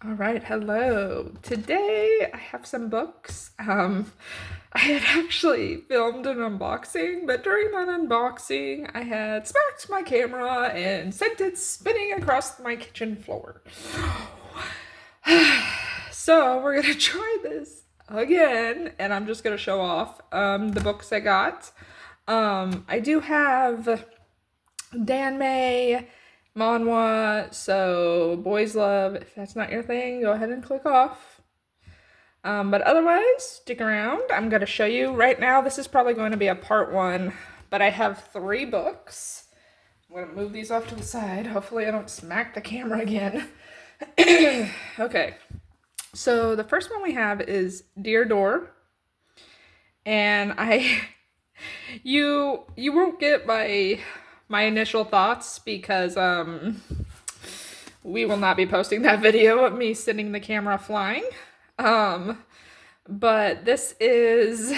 All right, hello. Today I have some books. I had actually filmed an unboxing, but during that unboxing, I had smacked my camera and sent it spinning across my kitchen floor. So we're gonna try this again, and I'm just gonna show off the books I got. I do have Danmei manhwa, so boys love. If that's not your thing, go ahead and click off. But otherwise, stick around. I'm going to show you right now. This is probably going to be a part one, but I have 3 books. I'm going to move these off to the side. Hopefully, I don't smack the camera again. Okay, so the first one we have is Dear Door, and you won't get my initial thoughts because we will not be posting that video of me sending the camera flying. But this is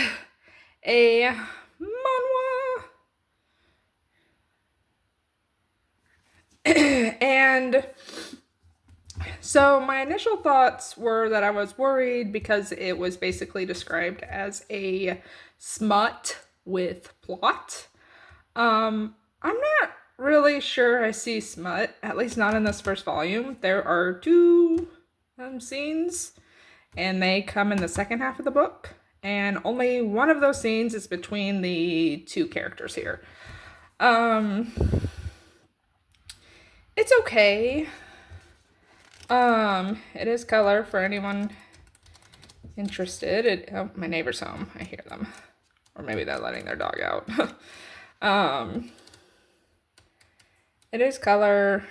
a manhwa. And so my initial thoughts were that I was worried because it was basically described as a smut with plot. I'm not really sure I see smut, at least not in this first volume. There are 2 scenes, and they come in the second half of the book, and only one of those scenes is between the 2 characters here. It's okay. It is color for anyone interested. Oh, my neighbor's home. I hear them. Or maybe they're letting their dog out. It is color.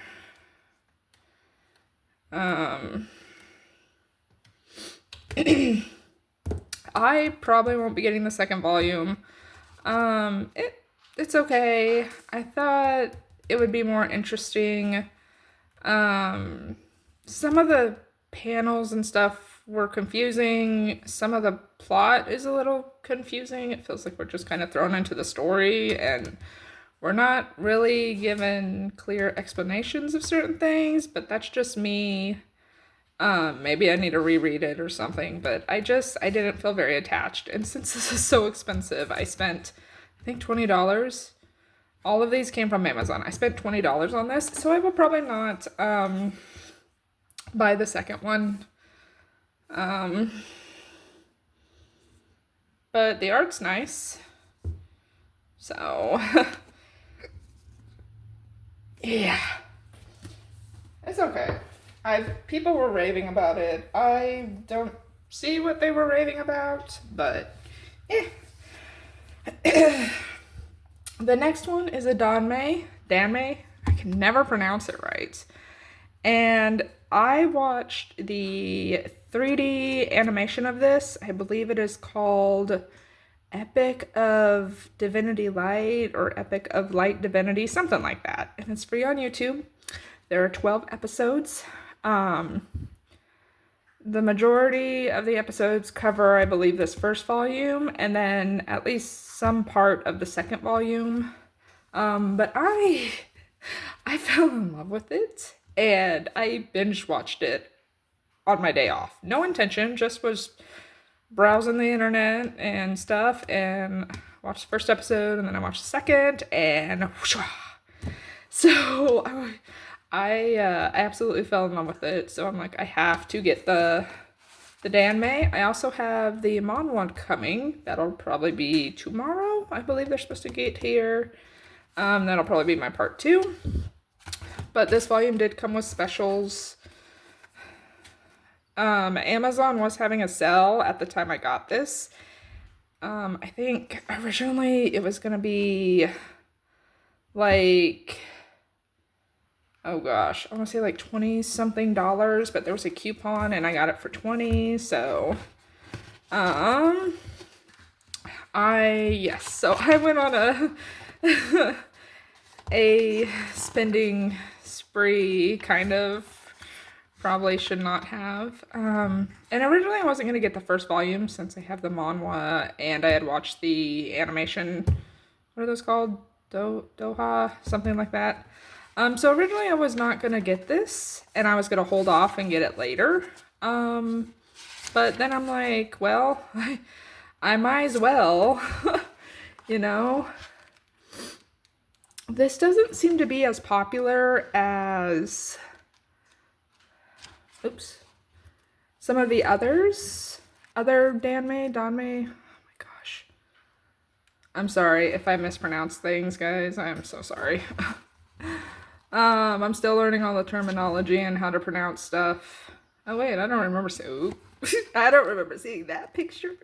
I probably won't be getting the second volume. It's okay. I thought it would be more interesting. Some of the panels and stuff were confusing. Some of the plot is a little confusing. It feels like we're just kind of thrown into the story and we're not really given clear explanations of certain things, but that's just me. Maybe I need to reread it or something, but I didn't feel very attached. And since this is so expensive, I spent, I think, $20. All of these came from Amazon. I spent $20 on this, so I will probably not buy the second one. But the art's nice. So, yeah. It's okay. People were raving about it. I don't see what they were raving about, but yeah. The next one is a Danmei. I can never pronounce it right. And I watched the 3D animation of this. I believe it is called Epic of Divinity Light or Epic of Light Divinity, something like that. And it's free on YouTube. There are 12 episodes. The majority of the episodes cover, I believe, this first volume, and then at least some part of the second volume. But I fell in love with it, and I binge watched it on my day off. No intention, just was browsing the internet and stuff, and watched the first episode, and then I watched the second, and whoosh, so I absolutely fell in love with it. So I'm like, I have to get the Danmei. I also have the manhwa coming. That'll probably be tomorrow. I believe they're supposed to get here. That'll probably be my part 2. But this volume did come with specials. Amazon was having a sale at the time I got this. I think originally it was gonna be like, oh gosh, I want to say like 20 something dollars, but there was a coupon and I got it for 20. So, so I went on a spending spree, kind of. Probably should not have. And originally I wasn't going to get the first volume since I have the manhwa and I had watched the animation. What are those called? Doha? Something like that. So originally I was not gonna get this, and I was gonna hold off and get it later. But then I'm like, well, I might as well, you know. This doesn't seem to be as popular as, oops, some of the others. Other Danmei, oh my gosh. I'm sorry if I mispronounce things, guys. I'm so sorry. I'm still learning all the terminology and how to pronounce stuff. Oh wait, I don't remember I don't remember seeing that picture.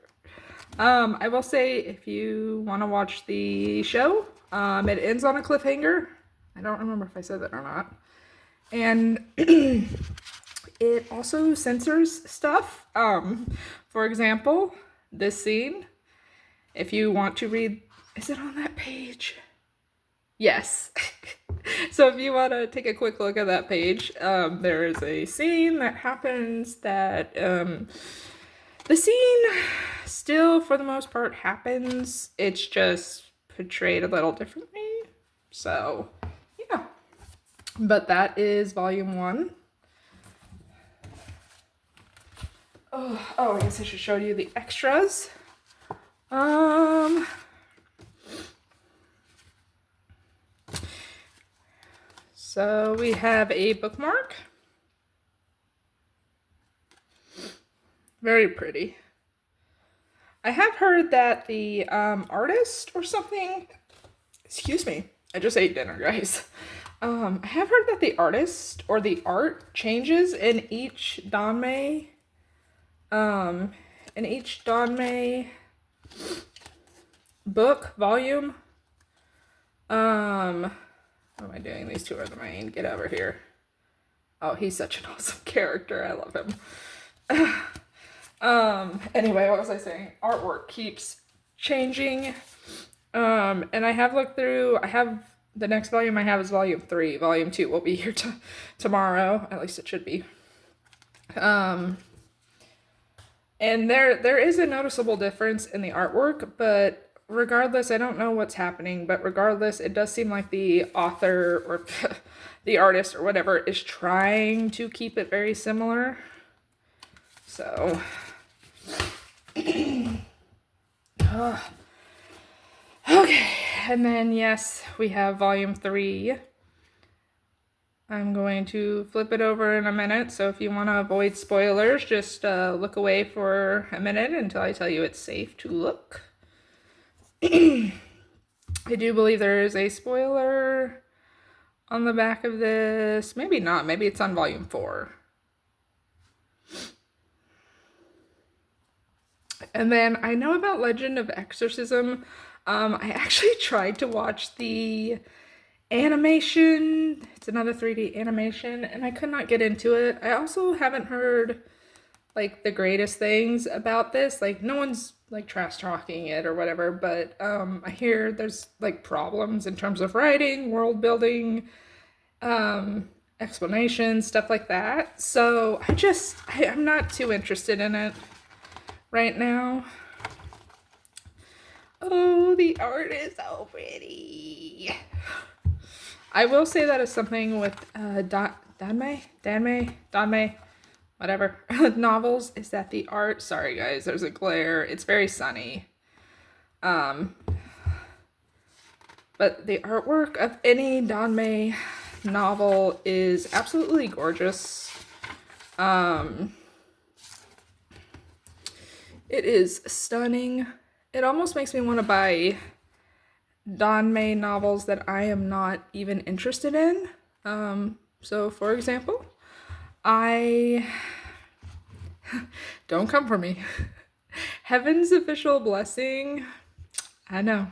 I will say, if you want to watch the show, it ends on a cliffhanger. I don't remember if I said that or not. And it also censors stuff. For example, this scene, if you want to read, is it on that page? Yes. So if you want to take a quick look at that page, there is a scene that happens that, the scene still, for the most part, happens. It's just portrayed a little differently. So, yeah. But that is volume 1. Oh, I guess I should show you the extras. So we have a bookmark. Very pretty. I have heard that the artist or something, excuse me, I just ate dinner, guys. I have heard that the artist or the art changes in each Danmei book, volume. What am I doing? These two are the main. Get over here. Oh, he's such an awesome character. I love him. Anyway, what was I saying? Artwork keeps changing. And I have looked through, the next volume I have is volume 3. Volume 2 will be here tomorrow. At least it should be. And there is a noticeable difference in the artwork, but regardless, I don't know what's happening, but regardless, it does seem like the author or the artist or whatever is trying to keep it very similar. So, okay. And then, yes, we have volume 3. I'm going to flip it over in a minute, so if you want to avoid spoilers, just look away for a minute until I tell you it's safe to look. I do believe there is a spoiler on the back of this. Maybe not. Maybe it's on volume 4. And then I know about Legend of Exorcism. I actually tried to watch the animation. It's another 3D animation, and I could not get into it. I also haven't heard like the greatest things about this. Like, no one's like trash talking it or whatever, but I hear there's like problems in terms of writing, world building, explanations, stuff like that. So I'm not too interested in it right now. Oh, the art is so pretty. I will say that is something with Danmei, whatever, novels, is that the art, sorry guys, there's a glare, it's very sunny. But the artwork of any Danmei novel is absolutely gorgeous. It is stunning. It almost makes me want to buy Danmei novels that I am not even interested in. So for example, don't come for me. Heaven's Official Blessing. I know.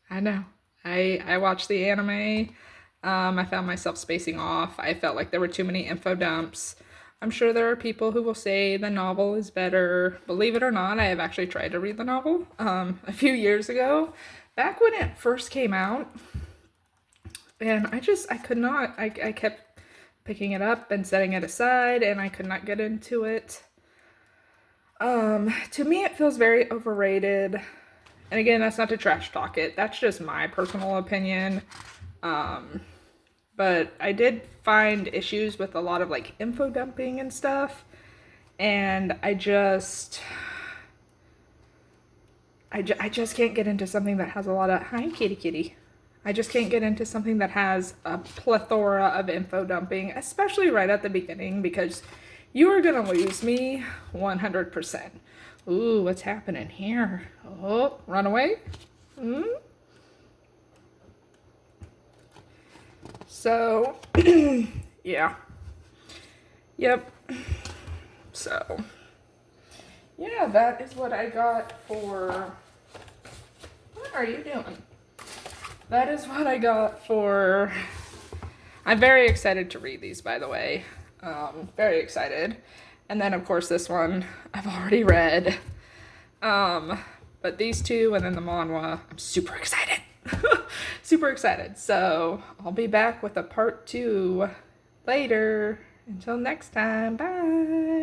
I watched the anime. I found myself spacing off. I felt like there were too many info dumps. I'm sure there are people who will say the novel is better. Believe it or not, I have actually tried to read the novel a few years ago, back when it first came out. And I could not. I kept picking it up and setting it aside, and I could not get into it. To me, it feels very overrated. And again, that's not to trash talk it. That's just my personal opinion. but I did find issues with a lot of like info dumping and stuff, and I just can't get into something that has a lot of, hi kitty kitty. I just can't get into something that has a plethora of info dumping, especially right at the beginning, because you are gonna lose me 100%. Ooh, what's happening here? Oh, run away. So, yeah. Yep. So, yeah, that is what I got for. What are you doing? That is what I got for. I'm very excited to read these, by the way. Very excited. And then, of course, this one I've already read. But these two and then the manhwa, I'm super excited. Super excited. So I'll be back with a part 2 later. Until next time, bye.